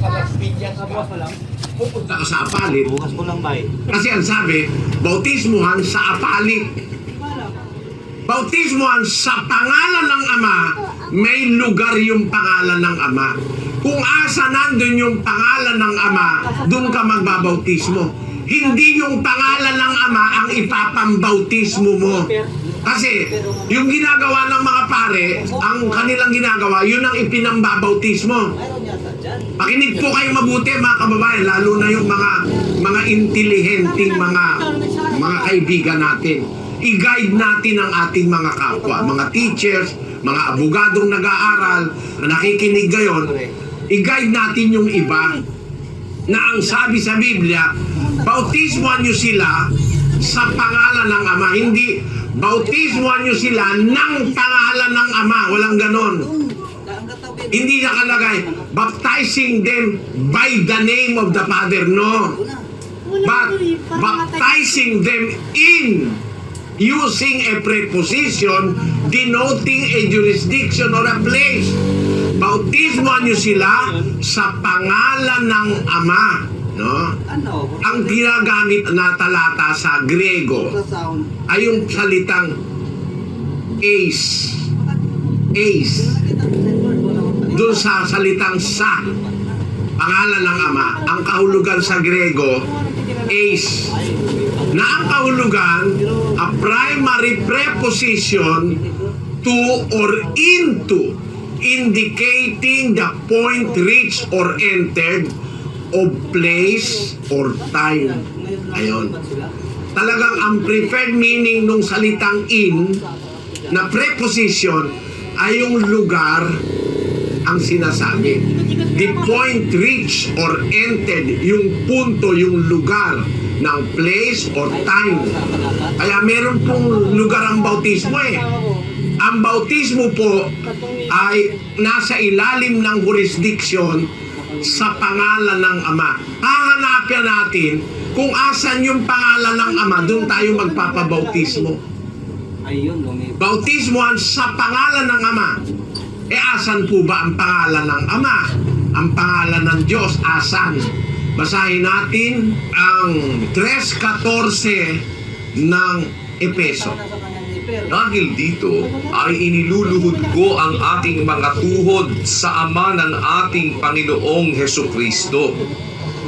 sa Las Piñas ka, pupunta ka sa Apalit. Bukas ko lang, bay. Kasi ang sabi, bautismuhan sa Apalit. Bautismuhan sa pangalan ng Ama, may lugar yung pangalan ng Ama. Kung asa nandun yung pangalan ng Ama, dun ka magbabautismo. Hindi yung pangalan ng Ama ang ipapambautismo mo. Kasi yung ginagawa ng mga pare, ang kanilang ginagawa, yun ang ipinambabautismo. Pakinig po kayo mabuti mga kababayan, lalo na yung mga intelihenteng mga kaibigan natin. I-guide natin ang ating mga kapwa, mga teachers, mga abogadong nag-aaral, na nakikinig ngayon, i-guide natin yung iba na ang sabi sa Biblia, bautismuhan nyo sila sa pangalan ng Ama. Hindi, bautismuhan nyo sila ng pangalan ng Ama. Walang ganon. Hindi nakalagay, baptizing them by the name of the Father. No. But baptizing them in, using a preposition denoting a jurisdiction or a place. Bautismuhan nyo sila sa pangalan ng Ama. No? Ang ginagamit na talata sa Grego ay yung salitang eis. Eis. Doon sa salitang sa, pangalan ng Ama. Ang kahulugan sa Grego, eis. Na ang kahulugan, a primary preposition to or into, indicating the point reached or entered of place or time. Ayun. Talagang ang preferred meaning ng salitang in na preposition ay yung lugar ang sinasabi. The point reached or entered, yung punto, yung lugar ng place or time. Kaya meron pong lugar ang bautismo eh. Ang bautismo po ay nasa ilalim ng jurisdiction sa pangalan ng Ama. Hahanapin natin kung asan yung pangalan ng Ama, doon tayo magpapabautismo. Bautismohan sa pangalan ng Ama. Asan po ba ang pangalan ng Ama? Ang pangalan ng Diyos, asan? Basahin natin ang 3:14 ng Efeso. Dahil dito ay iniluluhod ko ang ating mga tuhod sa Ama ng ating Panginoong Hesukristo,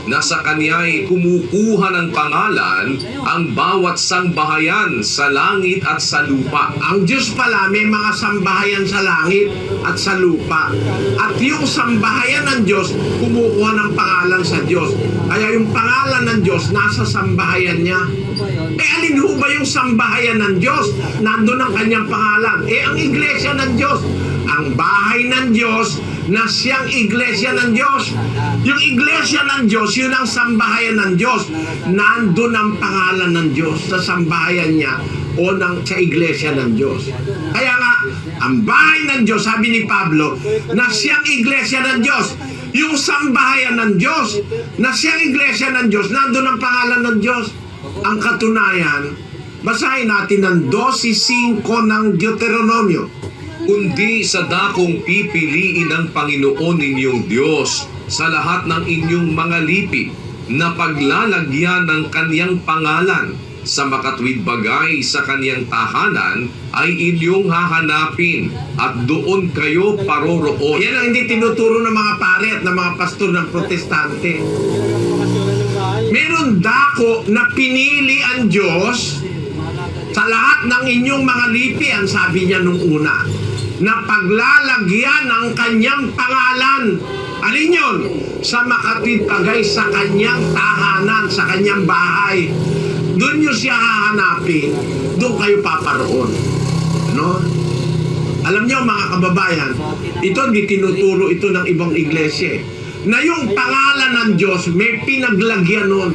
na sa Kanya'y kumukuha ng pangalan ang bawat sambahayan sa langit at sa lupa. Ang Diyos pala may mga sambahayan sa langit at sa lupa. At yung sambahayan ng Diyos, kumukuha ng pangalan sa Diyos. Kaya yung pangalan ng Diyos nasa sambahayan niya. Alin ho ba yung sambahayan ng Diyos? Nandun ang kanyang pangalan. Ang iglesia ng Diyos. Ang bahay ng Diyos na siyang iglesia ng Diyos. Yung iglesia ng Diyos, yun ang sambahayan ng Diyos. Nandun ang pangalan ng Diyos sa sambahayan niya o sa iglesia ng Diyos. Kaya nga, ang bahay ng Diyos, sabi ni Pablo, na siyang iglesia ng Diyos. Yung sambahayan ng Diyos, na siyang iglesia ng Diyos, nandun ang pangalan ng Diyos. Ang katunayan, basahin natin ang 12:5 ng Deuteronomio. Kundi sa dakong pipiliin ng Panginoon ninyong Diyos sa lahat ng inyong mga lipi na paglalagyan ng Kaniyang pangalan sa makatwid bagay sa Kaniyang tahanan ay inyong hahanapin at doon kayo paroroon. Yan ang hindi tinuturo ng mga pare at ng mga pastor ng protestante. Meron dako na pinili ang Diyos sa lahat ng inyong mga lipi, ang sabi niya nung una, na paglalagyan ng Kanyang pangalan. Alin yun? Sa makatwid bagay sa Kanyang tahanan, sa Kanyang bahay. Doon nyo siya hahanapin, doon kayo paparoon. No? Alam nyo mga kababayan, ito hindi tinuturo ito ng ibang iglesia. Na yung pangalan ng Diyos, may pinaglagyan nun.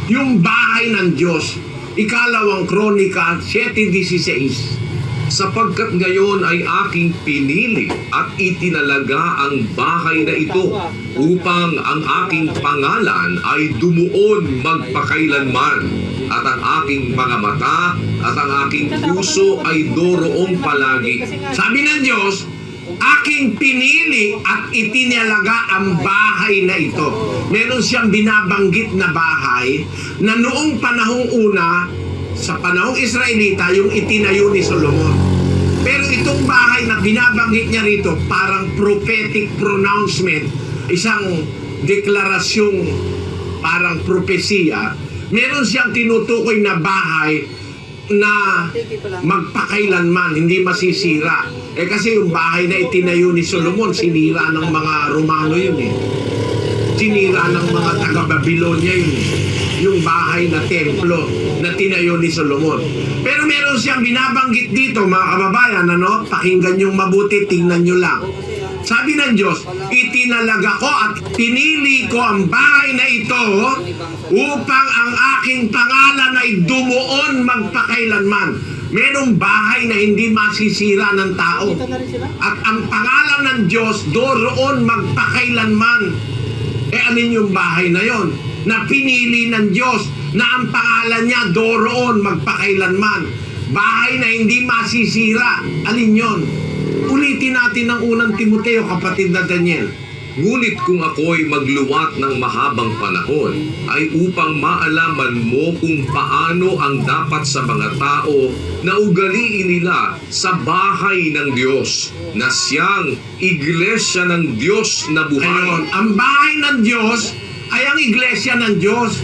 Yung bahay ng Diyos. Ikalawang Kronika 7:16. Sapagkat ngayon ay aking pinili at itinalaga ang bahay na ito upang ang aking pangalan ay dumuon magpakailanman, at ang aking mga mata at ang aking puso ay doroong palagi. Sabi ng Diyos, aking pinili at itinalaga ang bahay na ito. Meron siyang binabanggit na bahay na noong panahong una, sa panahong Israelita, yung itinayo ni Solomon. Pero itong bahay na binabanggit niya rito, parang prophetic pronouncement, isang deklarasyong parang propesiya, meron siyang tinutukoy na bahay na magpakailanman, hindi masisira. Kasi yung bahay na itinayo ni Solomon, sinira ng mga Romano yun eh. Sinira ng mga taga-Babylonia yun eh. Yung bahay na templo na tinayo ni Solomon. Pero meron siyang binabanggit dito, mga kababayan, ano? Pakinggan yung mabuti, tingnan nyo lang. Sabi ng Diyos, itinalaga ko at pinili ko ang bahay na ito upang ang aking pangalan ay dumuon magpakailanman. Merong bahay na hindi masisira ng tao. At ang pangalan ng Diyos doon magpakailanman. Alin yung bahay na yon? Na pinili ng Diyos na ang pangalan niya doon magpakailanman. Bahay na hindi masisira. Alin yon? Ulitin natin ang unang Timoteo, kapatid na Daniel. Ngunit kung ako'y magluwat ng mahabang panahon, ay upang maalaman mo kung paano ang dapat sa mga tao na ugaliin nila sa bahay ng Diyos, na siyang iglesia ng Diyos na buhay. Ayun, ang bahay ng Diyos ay ang iglesia ng Diyos.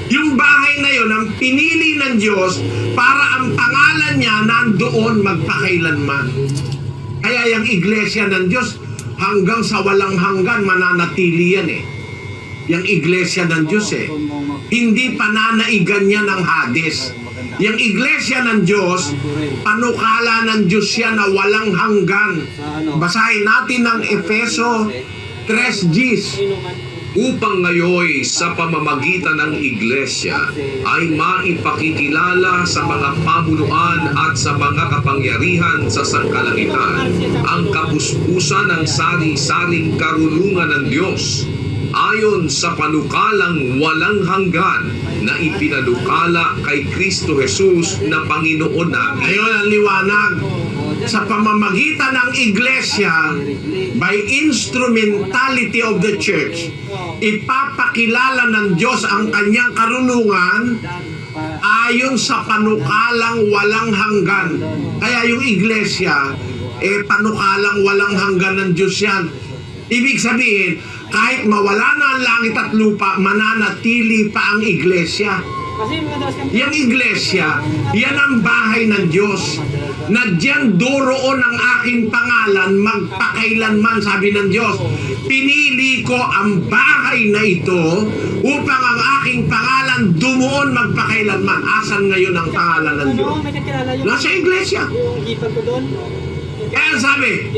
Yung bahay na yon ang pinili ng Diyos para ang pangalan niya nandoon magpakailanman. Kaya yung iglesia ng Diyos, hanggang sa walang hanggan, mananatili yan eh. Yung iglesia ng Diyos eh. Hindi pananaigan niya ng Hades. Yung iglesia ng Diyos, panukala ng Diyos yan na walang hanggan. Basahin natin ang Efeso 3:10. Upang ngayon sa pamamagitan ng iglesia ay maipakikilala sa mga pamunuan at sa mga kapangyarihan sa sangkalangitan ang kapuspusan ng sari-saring karunungan ng Diyos ayon sa panukalang walang hanggan na ipinanukala kay Kristo Jesus na Panginoon natin. Ayun ang liwanag. Sa pamamagitan ng iglesia, by instrumentality of the church, ipapakilala ng Diyos ang kanyang karunungan ayon sa panukalang walang hanggan. Kaya yung iglesia, panukalang walang hanggan ng Diyos yan. Ibig sabihin, kahit mawala na ang langit at lupa, mananatili pa ang iglesia. Yung iglesia, yan ang bahay ng Diyos. Na diyan doroon ang aking pangalan magpakailanman, sabi ng Diyos. Pinili ko ang bahay na ito upang ang aking pangalan dumuon magpakailanman. Asan ngayon ang pangalan ng Diyos? Nasa iglesia. Kaya sabi,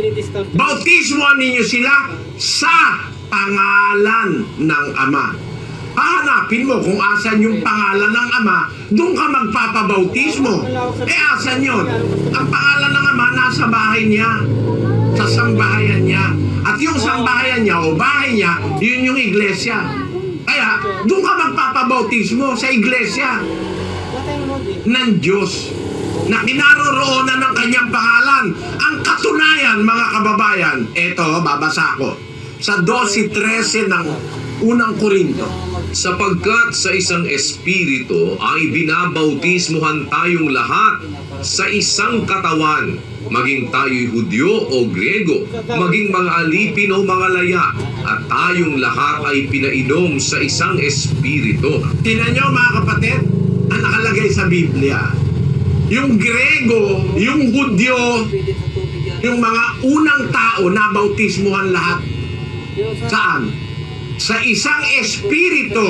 bautismoan ninyo sila sa pangalan ng Ama. Hahanapin mo kung asan yung pangalan ng Ama, doon ka magpapabautismo. Asan yun? Ang pangalan ng Ama nasa bahay niya, sa sambahayan niya. At yung sambahayan niya o bahay niya, yun yung iglesia. Kaya, doon ka magpapabautismo sa iglesia ng Diyos na kinaroroonan ng kanyang pangalan. Ang katunayan, mga kababayan, eto, babasa ko sa 12:13 ng unang Korinto. Sapagkat sa isang espiritu ay binabautismuhan tayong lahat sa isang katawan, maging tayo'y Hudyo o Griego, maging mga alipin o mga laya, at tayong lahat ay pinainom sa isang espiritu. Tingnan nyo, mga kapatid, ang nakalagay sa Biblia. Yung Griego, yung Hudyo, yung mga unang tao na bautismuhan lahat. Saan? Sa isang espiritu,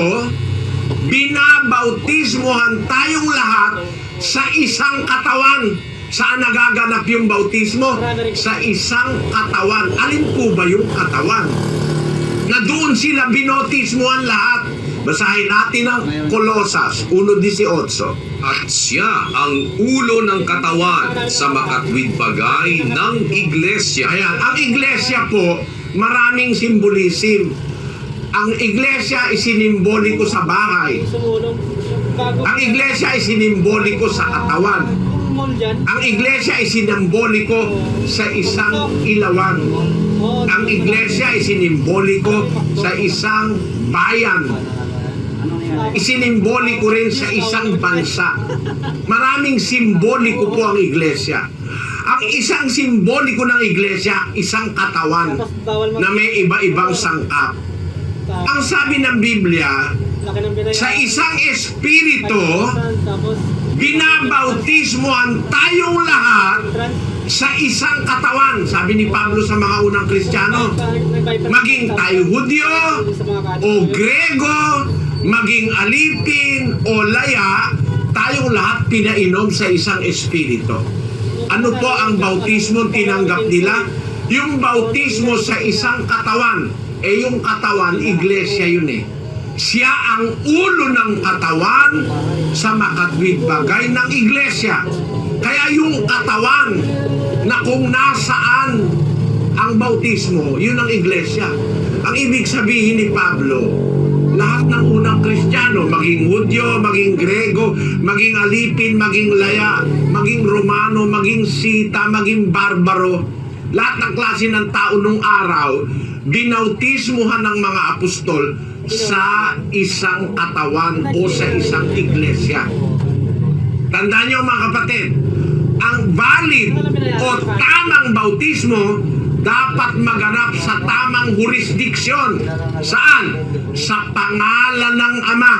binabautismuhan tayong lahat sa isang katawan. Saan nagaganap yung bautismo? Sa isang katawan. Alin po ba yung katawan? Na doon sila binotismuhan lahat. Basahin natin ang Kolosas 1:18. At siya ang ulo ng katawan sa makatwid bagay ng iglesia. Ayan, ang iglesia po, maraming simbolism. Ang iglesia ay sinimboliko sa bahay. Ang iglesia ay sinimboliko sa katawan. Ang iglesia ay sinimboliko sa isang ilawan. Ang iglesia ay sinimboliko sa isang bayan. Isinimboliko rin sa isang bansa. Maraming simboliko po ang iglesia. Ang isang simboliko ng iglesia, isang katawan na may iba-ibang sangkap. Ang sabi ng Biblia, sa isang espiritu, binabautismohan tayong lahat sa isang katawan. Sabi ni Pablo sa mga unang Kristiyano, maging tayo Hudyo o Grego, maging alipin o laya, tayong lahat pinainom sa isang espiritu. Ano po ang bautismo tinanggap nila? Yung bautismo sa isang katawan. Yung katawan, iglesia yun eh. Siya ang ulo ng katawan sa makatwid bagay ng iglesia. Kaya yung katawan na kung nasaan ang bautismo, yun ang iglesia. Ang ibig sabihin ni Pablo, lahat ng unang Kristiyano, maging Hudyo, maging Grego, maging alipin, maging laya, maging Romano, maging Sita, maging Barbaro, lahat ng klase ng tao nung araw, binautismuhan ng mga apostol sa isang katawan o sa isang iglesia. Tandaan niyo mga kapatid, ang valid o tamang bautismo dapat maganap sa tamang jurisdiksyon. Saan? Sa pangalan ng Ama.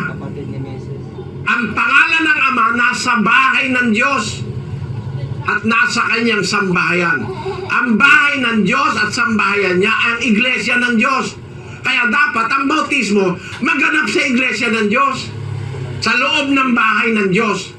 Ang pangalan ng Ama nasa bahay ng Diyos at nasa kanyang sambahayan. Ang bahay ng Diyos at sambahayan niya ang iglesia ng Diyos. Kaya dapat ang bautismo maganap sa iglesia ng Diyos, sa loob ng bahay ng Diyos.